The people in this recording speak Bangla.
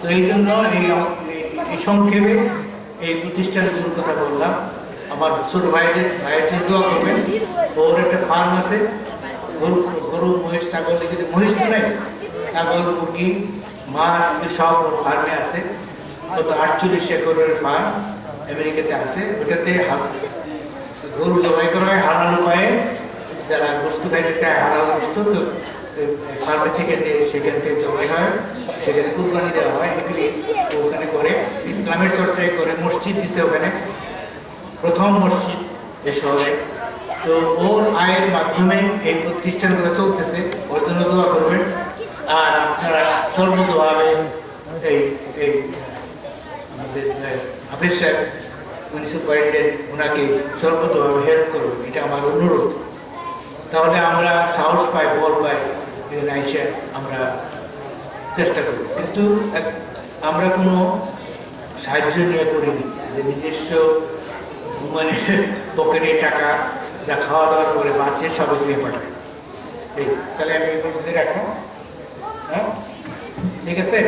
তো এই জন্য এই সংক্ষেপে এই প্রতিষ্ঠানগুলোর কথা বললাম। আমার ছোট ভাইয়ের দোয়া করবেন। ওর একটা ফার্ম আছে, গরু মহিষ ছাগল, মহিষ তো নাই, ছাগল মুরগি মাছ সব ফার্মে আছে। কত 48 একরের ফার্ম আমেরিকাতে আছে। ওটাতে গরু জবাই করা হয় হালাল উপায়ে, যারা গোস্ত খাইতে চায় হালাল গোস্ত, তো ফার্মে থেকে সেখান থেকে জবাই হয়, সেখানে কুরবানি দেওয়া হয়। এগুলি ওখানে করে ইসলামের চর্চায় করে। মসজিদ দিছে ওখানে, প্রথম মসজিদ এ শহরে। তো ওর আয়ের মাধ্যমে এই প্রতিষ্ঠানগুলো চলতেছে, ওর জন্য দোয়া করবেন। আর আপনারা সর্বতভাবে এই এই আমাদের হাফিজ সাহেব মিউনিসিপ্যালিটির ওনাকে সর্বতভাবে হেল্প করবেন, এটা আমার অনুরোধ। তাহলে আমরা সাহস পাই, বল পাই, এখানে আইসা আমরা চেষ্টা করি। কিন্তু আমরা কোনো সাহায্য নিয়ে করিনি, যে নিজস্ব মানে পকেটে টাকা যা খাওয়া দাওয়া করে বাঁচে সব দিয়ে পাঠায়। এই তাহলে আমি এই পর্যন্ত রাখবো। হ্যাঁ, ঠিক আছে।